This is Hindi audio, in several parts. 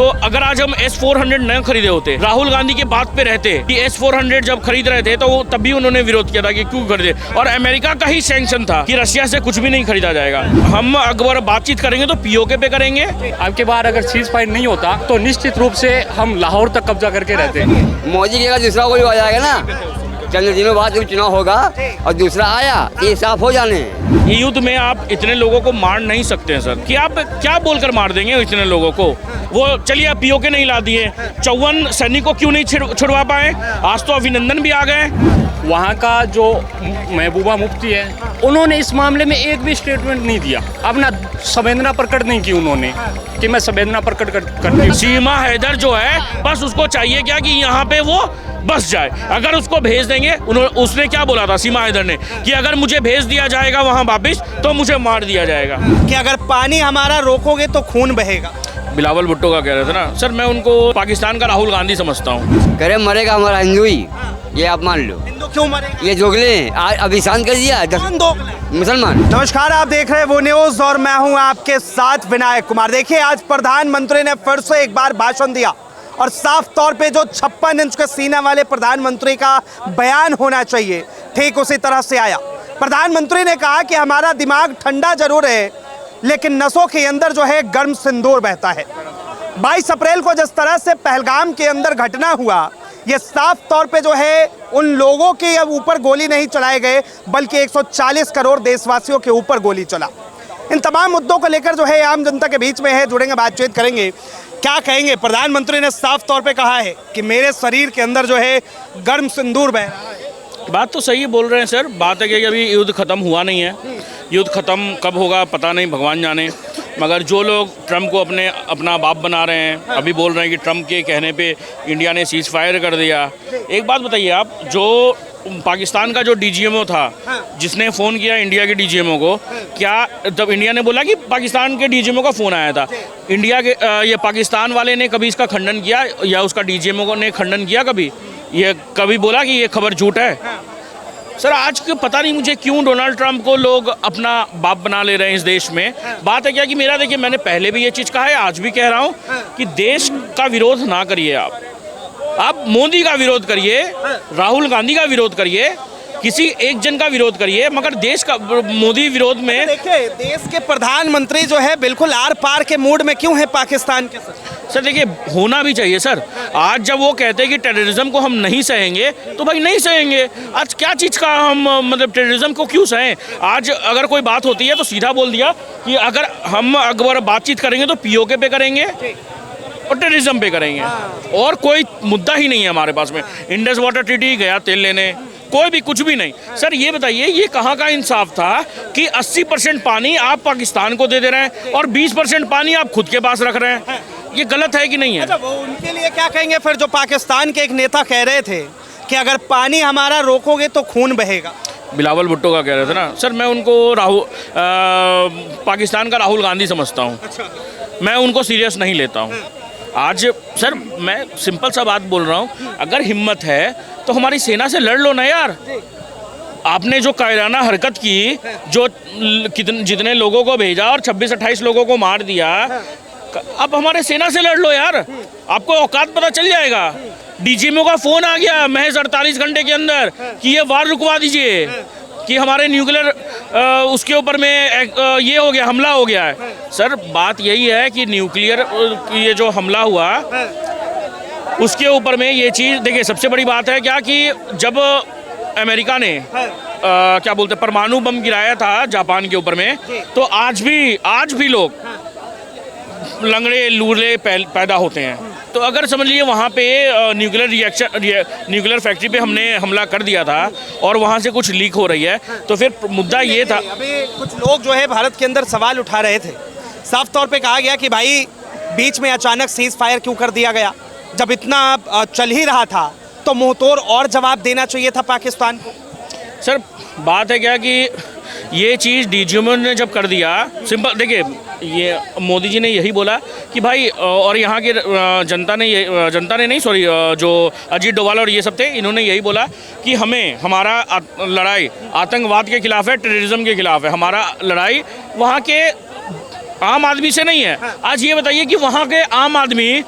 तो अगर आज हम S-400 न खरीदे होते, राहुल गांधी के बात पे रहते कि S-400 जब खरीद रहे थे तो तब भी उन्होंने विरोध किया था कि क्यों खरीदे, और अमेरिका का ही सैंक्शन था कि रशिया से कुछ भी नहीं खरीदा जाएगा। हम अगर बातचीत करेंगे तो POK पे करेंगे। अब के बाद अगर सीज फायर नहीं होता तो निश्चित रूप से हम लाहौर तक कब्जा करके रहते। मोदी की जगह दूसरा कोई आ जाएगा ना, चंद दिनों बाद जब चुनाव होगा और दूसरा आया, ये साफ हो जाने। युद्ध में आप इतने लोगों को मार नहीं सकते हैं सर, कि आप क्या बोलकर मार देंगे इतने लोगों को। वो चलिए आप POK नहीं ला दिए, 54 सैनिकों क्यों नहीं छुड़वा पाए, आज तो अभिनंदन भी आ गए। वहाँ का जो महबूबा मुफ्ती है, उन्होंने इस मामले में एक भी स्टेटमेंट नहीं दिया, अपना संवेदना प्रकट नहीं की उन्होंने कि मैं संवेदना प्रकट करती हूँ। सीमा हैदर जो है, बस उसको चाहिए क्या कि यहाँ पे वो बस जाए। अगर उसको भेज देंगे, उसने क्या बोला था सीमा हैदर ने कि अगर मुझे भेज दिया जाएगा वहाँ वापिस तो मुझे मार दिया जाएगा, कि अगर पानी हमारा रोकोगे तो खून बहेगा। बिलावल भुट्टो का कह रहे थे ना सर, मैं उनको पाकिस्तान का राहुल गांधी समझता हूँ। करे मरेगा हमारा हिंदू ही, ये आप मान लो। हिंदू क्यों मरेगा? ये जोगले अभी शांत कर दिया मुसलमान। नमस्कार, आप देख रहे हैं वो न्यूज और मैं हूं आपके साथ विनायक कुमार। देखिए, आज प्रधानमंत्री ने फिर से एक बार भाषण दिया और साफ तौर पे जो 56 इंच के सीना वाले प्रधानमंत्री का बयान होना चाहिए, ठीक उसी तरह से आया। प्रधानमंत्री ने कहा कि हमारा दिमाग ठंडा जरूर है, लेकिन नसों के अंदर जो है गर्म सिंदूर बहता है। 22 अप्रैल को जिस तरह से पहलगाम के अंदर घटना हुआ, ये साफ तौर पे जो है उन लोगों के ऊपर गोली नहीं चलाए गए, बल्कि 140 करोड़ देशवासियों के ऊपर गोली चला। इन तमाम मुद्दों को लेकर जो है आम जनता के बीच में है, जुड़ेंगे, बातचीत करेंगे। क्या कहेंगे? प्रधानमंत्री ने साफ तौर पे कहा है कि मेरे शरीर के अंदर जो है गर्म सिंदूर बह रहा है। बात तो सही बोल रहे हैं सर। बात है कि अभी युद्ध ख़त्म हुआ नहीं है, युद्ध ख़त्म कब होगा पता नहीं, भगवान जाने। मगर जो लोग ट्रम्प को अपना बाप बना रहे हैं, अभी बोल रहे हैं कि ट्रम्प के कहने पे इंडिया ने सीज फायर कर दिया। एक बात बताइए आप, जो पाकिस्तान का जो DGMO था, जिसने फ़ोन किया इंडिया के DGMO को, क्या तब इंडिया ने बोला कि पाकिस्तान के DGMO का फ़ोन आया था? इंडिया के ये पाकिस्तान वाले ने कभी इसका खंडन किया या उसका DGMO ने खंडन किया कभी? ये कभी बोला कि ये खबर झूठ है? सर, आज के पता नहीं मुझे क्यों डोनाल्ड ट्रंप को लोग अपना बाप बना ले रहे हैं इस देश में। बात है क्या कि मेरा, देखिए, मैंने पहले भी ये चीज़ कहा है, आज भी कह रहा हूँ कि देश का विरोध ना करिए। आप मोदी का विरोध करिए, राहुल गांधी का विरोध करिए, किसी एक जन का विरोध करिए, मगर देश का मोदी विरोध में। देखिए, देश के प्रधानमंत्री जो है बिल्कुल आर पार के मूड में क्यों है पाकिस्तान के? सर देखिए, होना भी चाहिए सर। आज जब वो कहते हैं कि टेररिज्म को हम नहीं सहेंगे, तो भाई नहीं सहेंगे। आज क्या चीज़ का हम मतलब टेररिज्म को क्यों सहें? आज अगर कोई बात होती है तो सीधा बोल दिया कि अगर बातचीत करेंगे तो POK पे करेंगे और टेररिज्म पे करेंगे, और कोई मुद्दा ही नहीं है हमारे पास में। इंडस वाटर ट्रीटी गया तेल लेने, कोई भी कुछ भी नहीं। सर ये बताइए, ये कहाँ का इंसाफ था कि 80% पानी आप पाकिस्तान को दे दे रहे हैं और 20% पानी आप खुद के पास रख रहे हैं? ये गलत है कि नहीं है? अच्छा, वो उनके लिए क्या कहेंगे फिर, जो पाकिस्तान के एक नेता कह रहे थे कि अगर पानी हमारा रोकोगे तो खून बहेगा? बिलावल भुट्टो का कह रहे थे ना सर, मैं उनको पाकिस्तान का राहुल गांधी समझता हूँ। मैं उनको सीरियस नहीं लेता हूँ। आज सर मैं सिंपल सा बात बोल रहा हूँ, अगर हिम्मत है तो हमारी सेना से लड़ लो ना यार। आपने जो कायराना हरकत की, जो जितने लोगों को भेजा और 26-28 लोगों को मार दिया, अब हमारे सेना से लड़ लो यार, आपको औकात पता चल जाएगा। DGMO का फ़ोन आ गया महज 48 घंटे के अंदर कि ये वार रुकवा दीजिए, कि हमारे न्यूक्लियर उसके ऊपर में ये हो गया, हमला हो गया है। सर बात यही है कि न्यूक्लियर ये जो हमला हुआ उसके ऊपर में ये चीज़, देखिए सबसे बड़ी बात है क्या कि जब अमेरिका ने क्या बोलते परमाणु बम गिराया था जापान के ऊपर में, तो आज भी लोग लंगड़े लूले पैदा होते हैं। तो अगर समझ लीजिए वहाँ पे न्यूक्लियर फैक्ट्री पे हमने हमला कर दिया था और वहाँ से कुछ लीक हो रही है, तो फिर मुद्दा ये था। अभी कुछ लोग जो है भारत के अंदर सवाल उठा रहे थे, साफ तौर पे कहा गया कि भाई बीच में अचानक सीज फायर क्यों कर दिया गया? जब इतना चल ही रहा था तो मुंहतोड़ और जवाब देना चाहिए था पाकिस्तान को। सर बात है क्या कि ये चीज़ DGMO ने जब कर दिया, सिंपल देखिए, ये मोदी जी ने यही बोला कि भाई, और यहाँ की जनता ने नहीं, सॉरी, जो अजीत डोभाल और ये सब थे, इन्होंने यही बोला कि हमारा लड़ाई आतंकवाद के खिलाफ है, टेररिज्म के खिलाफ है। हमारा लड़ाई वहाँ के आम आदमी से नहीं है। आज ये बताइए कि वहाँ के आम आदमी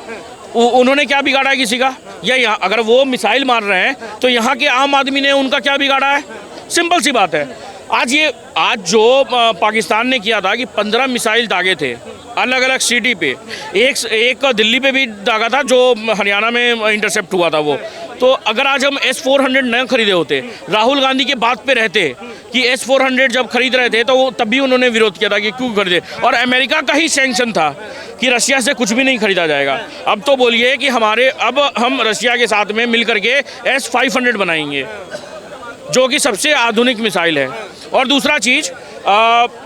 उन्होंने क्या बिगाड़ा है किसी का, या यहाँ अगर वो मिसाइल मार रहे हैं तो यहाँ के आम आदमी ने उनका क्या बिगाड़ा है? सिंपल सी बात है। आज जो पाकिस्तान ने किया था कि 15 मिसाइल दागे थे अलग अलग सिटी पे, एक दिल्ली पे भी दागा था जो हरियाणा में इंटरसेप्ट हुआ था वो। तो अगर आज हम S-400 न खरीदे होते, राहुल गांधी के बात पे रहते कि S-400 जब खरीद रहे थे तो तब भी उन्होंने विरोध किया था कि क्यों खरीदे, और अमेरिका का ही सैंक्शन था कि रशिया से कुछ भी नहीं खरीदा जाएगा। अब तो बोलिए कि अब हम रशिया के साथ में मिल करके S-500 बनाएंगे जो कि सबसे आधुनिक मिसाइल है। और दूसरा चीज़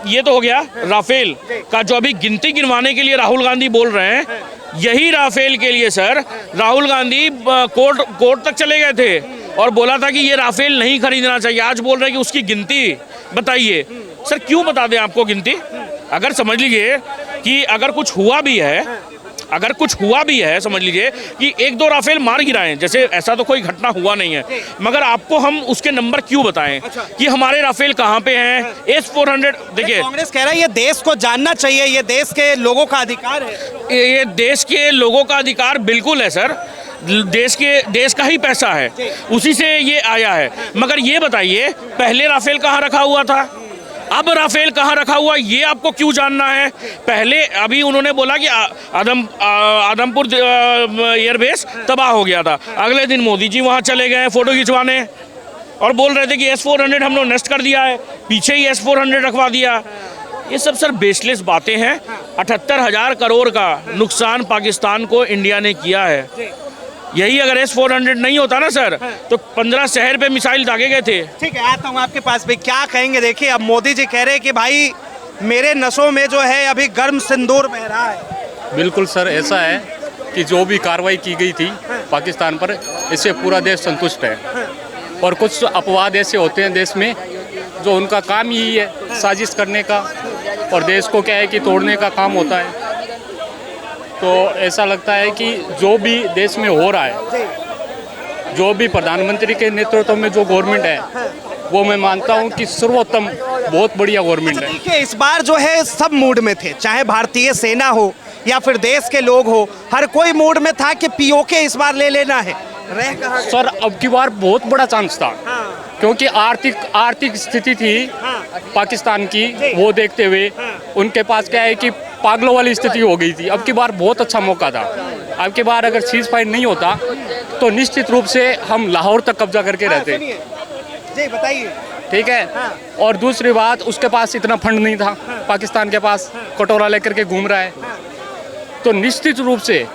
ये तो हो गया राफेल का, जो अभी गिनती गिनवाने के लिए राहुल गांधी बोल रहे हैं, यही राफेल के लिए सर राहुल गांधी कोर्ट तक चले गए थे और बोला था कि ये राफेल नहीं खरीदना चाहिए। आज बोल रहे हैं कि उसकी गिनती बताइए। सर क्यों बता दें आपको गिनती? अगर समझ लीजिए कि अगर कुछ हुआ भी है, समझ लीजिए कि 1-2 राफेल मार गिराए, जैसे ऐसा तो कोई घटना हुआ नहीं है, मगर आपको हम उसके नंबर क्यों बताएं कि हमारे राफेल कहाँ पे हैं? S-400 देखिए, कांग्रेस कह रहा है ये देश को जानना चाहिए, ये देश के लोगों का अधिकार है। ये देश के लोगों का अधिकार बिल्कुल है सर, देश का ही पैसा है, उसी से ये आया है। मगर ये बताइए पहले राफेल कहाँ रखा हुआ था, अब राफेल कहाँ रखा हुआ, ये आपको क्यों जानना है? पहले अभी उन्होंने बोला कि आदमपुर एयरबेस तबाह हो गया था, अगले दिन मोदी जी वहाँ चले गए फोटो खिंचवाने और बोल रहे थे कि S-400 हम लोग नष्ट कर दिया है, पीछे ही S-400 रखवा दिया। ये सब सर बेसलेस बातें हैं। 78,000 करोड़ का नुकसान पाकिस्तान को इंडिया ने किया है। यही अगर S-400 नहीं होता ना सर तो 15 शहर पे मिसाइल दागे गए थे। ठीक है, आता हूँ आपके पास भी, क्या कहेंगे? देखिए अब मोदी जी कह रहे हैं कि भाई मेरे नसों में जो है अभी गर्म सिंदूर बह रहा है। बिल्कुल सर, ऐसा है कि जो भी कार्रवाई की गई थी पाकिस्तान पर, इससे पूरा देश संतुष्ट है। और कुछ अपवाद ऐसे होते हैं देश में जो उनका काम यही है साजिश करने का, और देश को क्या है कि तोड़ने का काम होता है। तो ऐसा लगता है कि जो भी देश में हो रहा है, जो भी प्रधानमंत्री के नेतृत्व में जो गवर्नमेंट है, वो मैं मानता हूँ कि सर्वोत्तम बहुत बढ़िया गवर्नमेंट है। देखिए इस बार जो है सब मूड में थे, चाहे भारतीय सेना हो या फिर देश के लोग हो, हर कोई मूड में था कि POK इस बार ले लेना है। रह कहाँ गए? सर अब की बार बहुत बड़ा चांस था, क्योंकि आर्थिक स्थिति थी पाकिस्तान की, वो देखते हुए उनके पास क्या है कि पागलों वाली स्थिति हो गई थी। अब की बार बहुत अच्छा मौका था। अब की बार अगर सीज फायर नहीं होता तो निश्चित रूप से हम लाहौर तक कब्जा करके रहते। जी बताइए। ठीक है। और दूसरी बात, उसके पास इतना फंड नहीं था, पाकिस्तान के पास कटोरा लेकर के घूम रहा है, तो निश्चित रूप से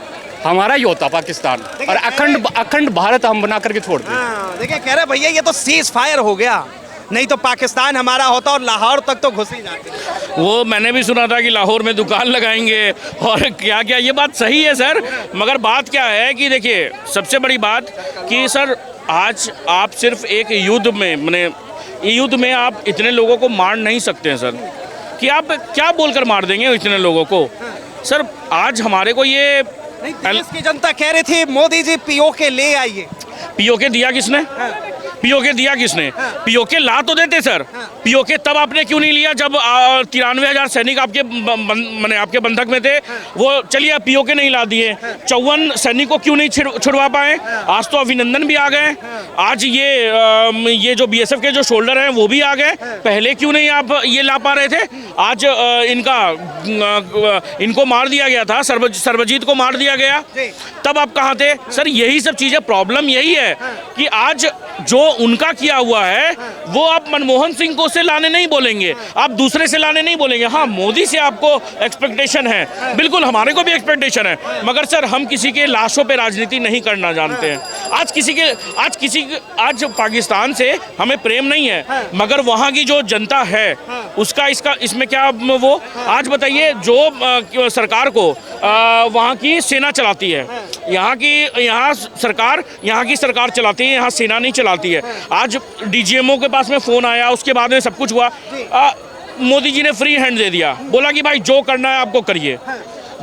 हमारा ही होता पाकिस्तान, और अखंड भारत हम बना करके छोड़ दें। देखिए कह रहे भैया ये तो सीज फायर हो गया, नहीं तो पाकिस्तान हमारा होता और लाहौर तक तो घुस ही जाते। वो मैंने भी सुना था कि लाहौर में दुकान लगाएंगे और क्या क्या, ये बात सही है सर, मगर बात क्या है कि देखिए सबसे बड़ी बात कि सर आज आप सिर्फ एक युद्ध में आप इतने लोगों को मार नहीं सकते हैं सर, कि आप क्या बोलकर मार देंगे इतने लोगों को। सर आज हमारे को ये देश की जनता कह रही थी मोदी जी POK ले आइए। POK दिया किसने? POK दिया किसने? POK ला तो देते सर, POK तब आपने क्यों नहीं लिया जब 93,000 सैनिक आपके बंधक में थे, वो चलिए POK नहीं ला दिए। 54 सैनिक को क्यों नहीं छुड़वा पाए? आज तो अभिनंदन भी आ गए, आज ये जो BSF के जो शोल्डर हैं वो भी आ गए, पहले क्यों नहीं आप ये ला पा रहे थे? आज इनको मार दिया गया था, सर्वजीत को मार दिया गया, तब आप कहाँ थे? सर यही सब चीज़ें, प्रॉब्लम यही है कि आज जो उनका किया हुआ है वो आप मनमोहन सिंह को से लाने नहीं बोलेंगे, आप दूसरे से लाने नहीं बोलेंगे। हाँ मोदी से आपको एक्सपेक्टेशन है, बिल्कुल हमारे को भी एक्सपेक्टेशन है, मगर सर हम किसी के लाशों पे राजनीति नहीं करना जानते हैं। आज पाकिस्तान से हमें प्रेम नहीं है, मगर वहाँ की जो जनता है उसका इसमें क्या वो आज बताइए, जो सरकार को वहाँ की सेना चलाती है, यहाँ की सरकार चलाती है, यहाँ सेना नहीं चलाती है। आज DGMO के पास में फोन आया, उसके बाद में सब कुछ हुआ, मोदी जी ने फ्री हैंड दे दिया, बोला कि भाई जो करना है आपको करिए,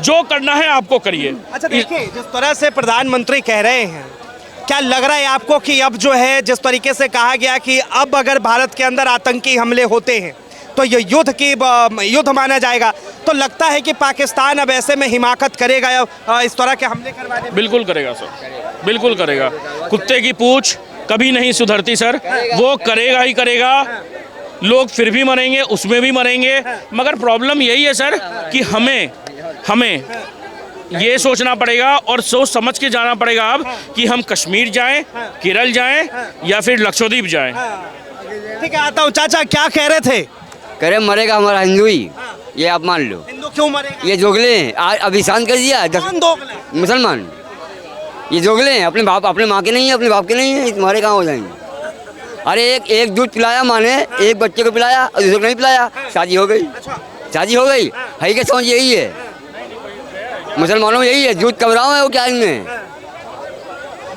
जो करना है आपको करिए। अच्छा देखिए जिस तरह से प्रधानमंत्री कह रहे हैं, क्या लग रहा है आपको कि अब जो है जिस तरीके से कहा गया कि अब अगर भारत के अंदर आतंकी हमले होते हैं तो ये युद्ध माना जाएगा, तो तो लगता है कि पाकिस्तान अब ऐसे में हिमाकत करेगा या इस तरह के हमले करवाने में? बिल्कुल करेगा सर, बिल्कुल करेगा। कुत्ते की पूंछ कभी नहीं सुधरती सर, वो करेगा ही करेगा। लोग फिर भी मरेंगे, उसमें भी मरेंगे, मगर प्रॉब्लम यही है सर कि हमें ये सोचना पड़ेगा और सोच समझ के जाना पड़ेगा अब कि हम कश्मीर जाएं, केरल जाएं या फिर लक्षद्वीप जाएं। ठीक है, आता हूँ। चाचा क्या कह रहे थे? कह रहे मरेगा हमारा हिंदू ही, ये आप मान लो। हिंदू क्यों मरेगा? ये जोगले हैं, अभी शांत कर दिया कौन दोगला? मुसलमान। ये जोगले हैं, अपने बाप अपने माँ के नहीं है, अपने बाप के नहीं है, तुम्हारे कहाँ हो जाएंगे? अरे एक दूध पिलाया माँ ने, एक बच्चे को पिलाया और दूसरे को नहीं पिलाया, शादी हो गई। शादी हो गई है कि समझ यही है, मुसलमानों में यही है, दूध कबराओ है वो क्या इनमें।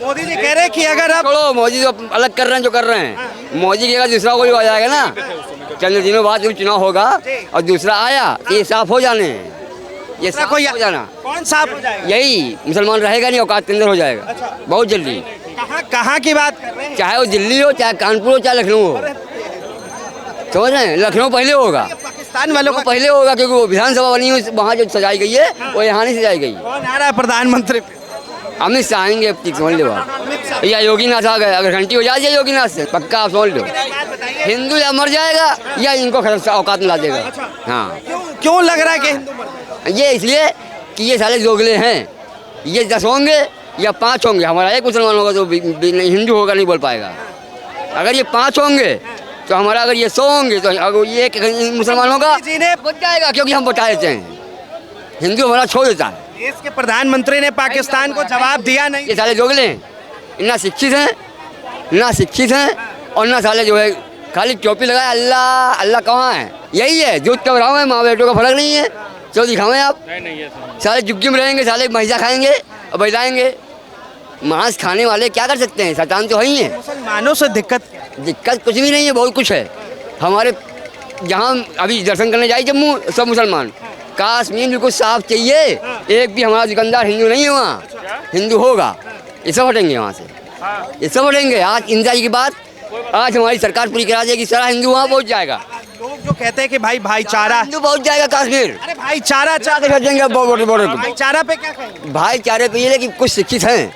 मोदी जी कह रहे हैं कि अगर आप छोड़ो, मोदी तो अलग कर रहे हैं जो कर रहे हैं। मोदी की अगर दूसरा कोई आ जाएगा ना, चंद दिनों बाद जब चुनाव होगा और दूसरा आया तो ये साफ हो जाने हैं, ये साफ कोई हो जाना। कौन साफ हो जाएगा? यही मुसलमान रहेगा नहीं, औकात के अंदर हो जाएगा बहुत जल्दी। कहाँ की बात कर रहे हैं? चाहे वो दिल्ली हो, चाहे कानपुर हो, चाहे लखनऊ हो, समझ रहे हैं? लखनऊ पहले होगा, पाकिस्तान वालों वो को पहले होगा, क्योंकि वो विधानसभा बनी है, वहाँ जो सजाई गई है वो यहाँ नहीं सजाई गई। कौन आ रहा है प्रधानमंत्री? अमित शाह आएंगे, अब तक समझ लो आप। या योगीनाथ आ गए, अगर घंटी हो जाए योगीनाथ से पक्का आप समझ लो, हिंदू या मर जाएगा या इनको औकात में ला देगा। हाँ, क्यों लग रहा है कि हिंदू मर जाएगा? ये इसलिए कि ये सारे जोगले हैं, ये 10 होंगे या 5 होंगे, हमारा एक मुसलमान होगा तो हिंदू होगा नहीं बोल पाएगा। अगर ये 5 होंगे तो हमारा, अगर ये 100 होंगे तो अगर ये एक मुसलमान होगा बच जाएगा, क्योंकि हम बता देते हैं, हिंदू हमारा छोड़ देता है। देश के प्रधानमंत्री ने पाकिस्तान को जवाब दिया नहीं। ये साले जोगले हैं, ना शिक्षित हैं, ना शिक्षित हैं, और ना साले जो है खाली टोपी लगाए अल्लाह अल्लाह कहाँ है। यही है, दूध कबराओ है, माँ बेटों का फर्क नहीं है। चलो दिखाओ आप, साले जुग्गी में रहेंगे, साले महिला खाएंगे और बजाएंगे। मांस खाने वाले क्या कर सकते हैं, शैतान तो है ही है। मुसलमानों से दिक्कत कुछ भी नहीं है, बहुत कुछ है। हमारे जहाँ अभी दर्शन करने जाए जम्मू, सब मुसलमान। कश्मीर बिल्कुल साफ चाहिए, एक भी हमारा दुकानदार हिंदू नहीं है वहाँ, हिंदू होगा ये सब हटेंगे वहाँ से, ये सब हटेंगे। आज इंदिरा जी की बात आज हमारी सरकार पूरी करा देगी, सारा हिंदू वहाँ पहुँच जाएगा। लोग जो कहते हैं कि भाई भाईचारा, हिंदू पहुँच जाएगा कश्मीर। अरे भाईचारा देंगे बॉर्डर पर। भाईचारा पे क्या कहेंगे? भाईचारे पे ये है कि कुछ शिक्षित हैं,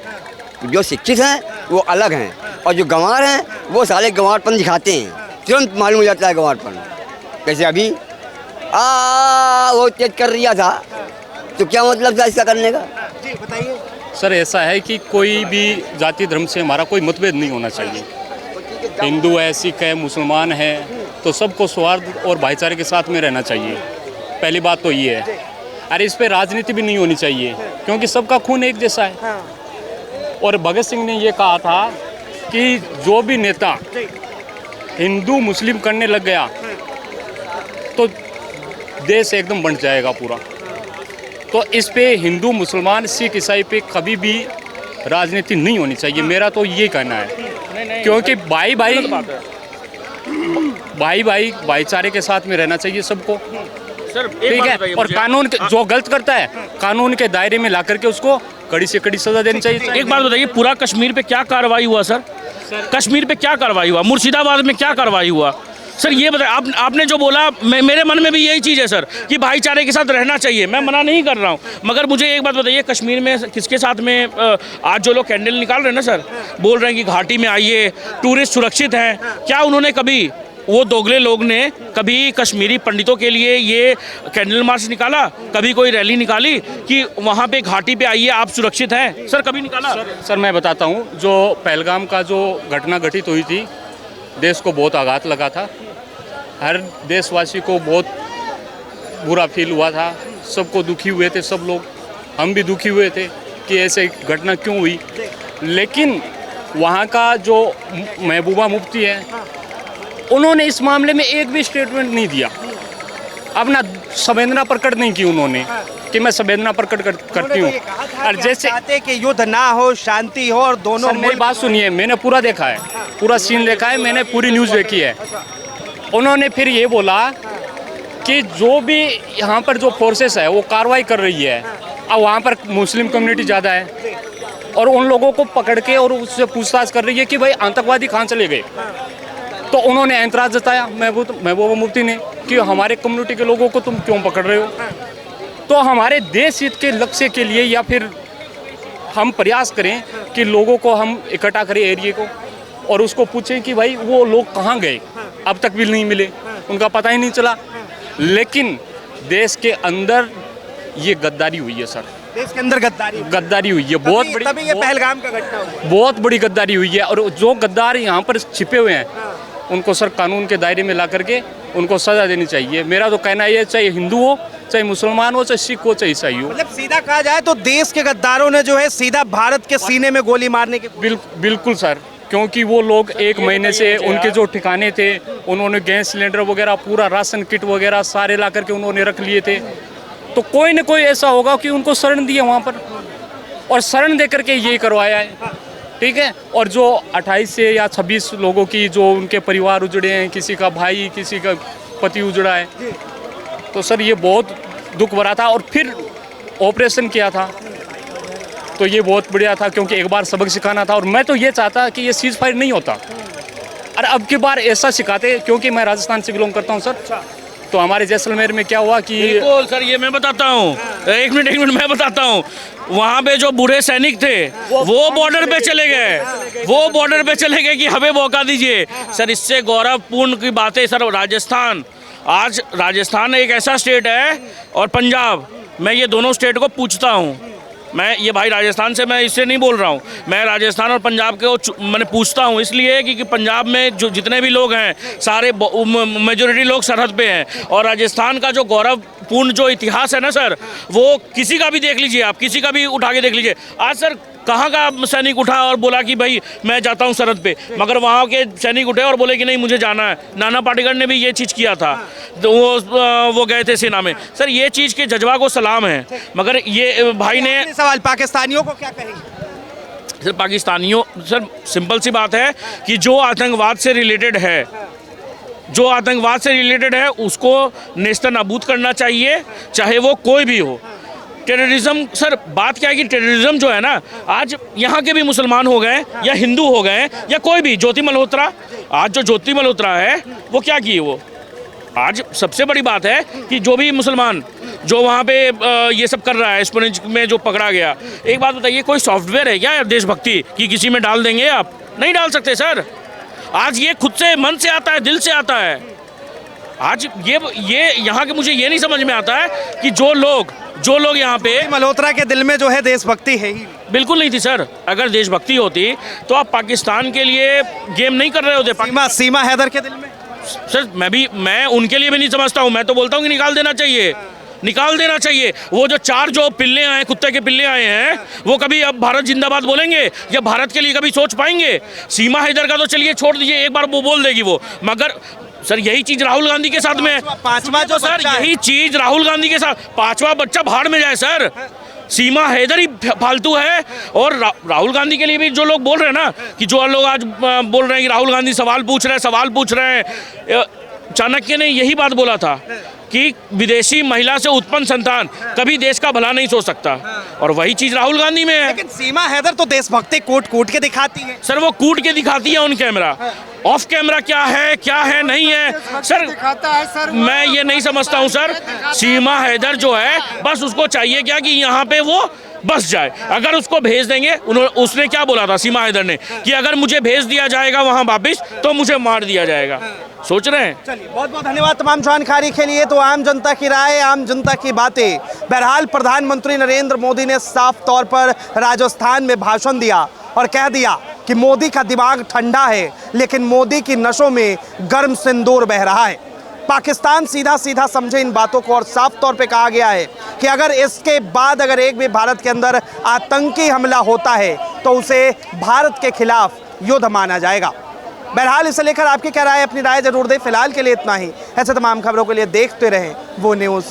जो शिक्षित हैं वो अलग हैं, और जो गंवार हैं वो साले गंवारपन दिखाते हैं, तुरंत मालूम हो जाता है गंवारपन। जैसे अभी वो तेज कर रिया था, तो क्या मतलब था इसका करने का? जी बताइए। सर ऐसा है कि कोई भी जाति धर्म से हमारा कोई मतभेद नहीं होना चाहिए। हिंदू है, सिख है, मुसलमान है, तो सबको सौहार्द और भाईचारे के साथ में रहना चाहिए। पहली बात तो ये है। अरे इस पे राजनीति भी नहीं होनी चाहिए, क्योंकि सबका खून एक जैसा है। और भगत सिंह ने ये कहा था कि जो भी नेता हिंदू मुस्लिम करने लग गया तो देश एकदम बंट जाएगा पूरा। तो इस पे हिंदू मुसलमान सिख ईसाई पे कभी भी राजनीति नहीं होनी चाहिए, मेरा तो ये कहना है। क्योंकि भाई भाई भाईचारे के साथ में रहना चाहिए सबको, ठीक है। और कानून जो गलत करता है कानून के दायरे में ला करके उसको कड़ी से कड़ी सजा देनी चाहिए। एक बात बताइए, पूरा कश्मीर पे क्या कार्रवाई हुआ सर? कश्मीर पे क्या कार्रवाई हुआ? मुर्शिदाबाद में क्या कार्रवाई हुआ सर? ये बताइए। आपने जो बोला, मेरे मन में भी यही चीज़ है सर कि भाईचारे के साथ रहना चाहिए, मैं मना नहीं कर रहा हूँ, मगर मुझे एक बात बताइए, कश्मीर में किसके साथ में आज जो लोग कैंडल निकाल रहे हैं ना सर, बोल रहे हैं कि घाटी में आइए, टूरिस्ट सुरक्षित हैं, क्या उन्होंने कभी, वो दोगले लोग ने कभी कश्मीरी पंडितों के लिए ये कैंडल मार्च निकाला? कभी कोई रैली निकाली कि वहाँ पे घाटी पे आइए आप सुरक्षित हैं? सर कभी निकाला? सर मैं बताता हूँ, जो पहलगाम का जो घटना घटित हुई थी, देश को बहुत आघात लगा था, हर देशवासी को बहुत बुरा फील हुआ था, सबको दुखी हुए थे सब लोग, हम भी दुखी हुए थे कि ऐसे घटना क्यों हुई। लेकिन वहाँ का जो महबूबा मुफ्ती है, उन्होंने इस मामले में एक भी स्टेटमेंट नहीं दिया, अपना संवेदना प्रकट नहीं की उन्होंने कि मैं संवेदना प्रकट करती हूँ। और जैसे चाहते कि युद्ध ना हो, शांति हो, और दोनों मेरी बात सुनिए, मैंने पूरा देखा है, पूरा सीन देखा है, मैंने पूरी न्यूज़ देखी है। उन्होंने फिर ये बोला कि जो भी यहाँ पर जो फोर्सेस है वो कार्रवाई कर रही है, अब वहाँ पर मुस्लिम कम्युनिटी ज़्यादा है और उन लोगों को पकड़ के और उससे पूछताछ कर रही है कि भाई आतंकवादी कहाँ चले गए। तो उन्होंने ऐतराज़ जताया महबूबा मुफ्ती ने कि हमारे कम्युनिटी के लोगों को तुम क्यों पकड़ रहे हो। तो हमारे देश हित के लक्ष्य के लिए या फिर हम प्रयास करें कि लोगों को हम इकट्ठा करें एरिया को और उसको पूछें कि भाई वो लोग कहाँ गए, अब तक भी नहीं मिले, उनका पता ही नहीं चला। लेकिन देश के अंदर ये गद्दारी हुई है सर, देश के अंदर गद्दारी हुई है, बहुत बड़ी, तभी ये पहलगाम का घटना हुआ। बहुत बड़ी गद्दारी हुई है। और जो गद्दार यहाँ पर छिपे हुए हैं उनको सर कानून के दायरे में ला करके उनको सजा देनी चाहिए। मेरा तो कहना ये, चाहे हिंदू हो, चाहे मुसलमान हो, चाहे सिख हो, चाहे ईसाई हो। मतलब सीधा कहा जाए तो देश के गद्दारों ने जो है सीधा भारत के सीने में गोली मारने की बिल्कुल सर, क्योंकि वो लोग 1 महीने से उनके जो ठिकाने थे, उन्होंने गैस सिलेंडर वगैरह, पूरा राशन किट वगैरह सारे ला करके उन्होंने रख लिए थे। तो कोई न कोई ऐसा होगा कि उनको शरण दिया वहाँ पर और शरण दे करके यही करवाया है, ठीक है। और जो 28 से या 26 लोगों की जो उनके परिवार उजड़े हैं, किसी का भाई, किसी का पति उजड़ा है, तो सर ये बहुत दुख भरा था। और फिर ऑपरेशन किया था तो ये बहुत बढ़िया था, क्योंकि एक बार सबक सिखाना था। और मैं तो ये चाहता कि ये सीज फायर नहीं होता, अरे अब की बार ऐसा सिखाते, क्योंकि मैं राजस्थान से बिलोंग करता हूँ सर। तो हमारे जैसलमेर में क्या हुआ कि बिल्कुल सर, ये मैं बताता हूँ, एक मिनट मैं बताता हूँ। वहाँ पे जो बूढ़े सैनिक थे वो बॉर्डर पे चले गए, कि हमें मौका दीजिए। सर इससे गौरवपूर्ण की बात है सर। राजस्थान, आज राजस्थान एक ऐसा स्टेट है और पंजाब, मैं ये दोनों स्टेट को पूछता हूँ, मैं ये भाई राजस्थान से मैं इससे नहीं बोल रहा हूँ, मैं राजस्थान और पंजाब के मैंने पूछता हूँ इसलिए कि पंजाब में जो जितने भी लोग हैं सारे मेजोरिटी लोग सरहद पे हैं। और राजस्थान का जो गौरवपूर्ण जो इतिहास है ना सर, वो किसी का भी देख लीजिए आप, किसी का भी उठा के देख लीजिए। आज सर कहाँ का सैनिक उठा और बोला कि भाई मैं जाता हूँ सरहद पे, मगर वहाँ के सैनिक उठे और बोले कि नहीं मुझे जाना है। नाना पाटेकर ने भी ये चीज़ किया था, तो वो गए थे सेना में। सर ये चीज़ के जज्बा को सलाम है, मगर ये भाई ने सवाल पाकिस्तानियों को क्या कहेंगे? सर पाकिस्तानियों, सर सिंपल सी बात है कि जो आतंकवाद से रिलेटेड है उसको नेस्तनाबूद करना चाहिए, चाहे वो कोई भी हो। टेररिज्म, सर बात क्या है कि टेररिज्म जो है ना, आज यहाँ के भी मुसलमान हो गए या हिंदू हो गए या कोई भी, ज्योति मल्होत्रा, आज जो ज्योति मल्होत्रा है वो क्या किए, वो आज सबसे बड़ी बात है कि जो भी मुसलमान जो वहाँ पे ये सब कर रहा है, स्पोनिज में जो पकड़ा गया, एक बात बताइए, कोई सॉफ्टवेयर है क्या यार देशभक्ति कि किसी में डाल देंगे आप? नहीं डाल सकते सर। आज ये खुद से, मन से आता है, दिल से आता है। आज ये यहाँ के मुझे ये नहीं समझ में आता है कि जो लोग यहाँ पे, मल्होत्रा के दिल में जो है देशभक्ति है ही बिल्कुल नहीं थी सर। अगर देशभक्ति होती तो आप पाकिस्तान के लिए गेम नहीं कर रहे होते। सीमा हैदर के दिल में सर मैं उनके लिए भी नहीं समझता हूँ, मैं तो बोलता हूँ कि निकाल देना चाहिए। वो जो 4 जो पिल्ले आए, कुत्ते के पिल्ले आए हैं, वो कभी अब भारत जिंदाबाद बोलेंगे या भारत के लिए कभी सोच पाएंगे? सीमा हैदर का तो चलिए छोड़ दीजिए, एक बार वो बोल देगी वो, मगर सर यही चीज राहुल गांधी के साथ में, पांचवा जो सर यही चीज राहुल गांधी के साथ, 5वां बच्चा भाड़ में जाए सर। सीमा हैदर ही फालतू है। और राहुल गांधी के लिए भी जो लोग बोल रहे हैं ना, कि जो लोग आज बोल रहे हैं कि राहुल गांधी सवाल पूछ रहे हैं, चाणक्य ने यही बात बोला था कि विदेशी महिला से उत्पन्न संतान कभी देश का भला नहीं सोच सकता, और वही चीज राहुल गांधी में है। लेकिन सीमा हैदर तो देशभक्ति कूट के दिखाती है सर, वो कूट के दिखाती है ऑन कैमरा, ऑफ कैमरा क्या है नहीं है सर, मैं ये नहीं समझता हूँ सर। सीमा हैदर जो है, बस उसको चाहिए क्या कि यहाँ पे वो बस जाए। अगर उसको भेज देंगे, उसने क्या बोला था सीमा हैदर ने, कि अगर मुझे भेज दिया जाएगा वहाँ वापिस तो मुझे मार दिया जाएगा। सोच रहे हैं। चलिए, बहुत बहुत धन्यवाद तमाम जानकारी के लिए। तो आम जनता की राय, आम जनता की बातें। बहरहाल प्रधानमंत्री नरेंद्र मोदी ने साफ तौर पर राजस्थान में भाषण दिया और कह दिया कि मोदी का दिमाग ठंडा है, लेकिन मोदी की नसों में गर्म सिंदूर बह रहा है। पाकिस्तान सीधा सीधा समझे इन बातों को, और साफ तौर पे कहा गया है कि अगर इसके बाद अगर एक भी भारत के अंदर आतंकी हमला होता है तो उसे भारत के खिलाफ युद्ध माना जाएगा। बहरहाल इसे लेकर आपकी क्या राय, अपनी राय जरूर दें। फिलहाल के लिए इतना ही। ऐसे तमाम खबरों के लिए देखते रहें वो न्यूज़।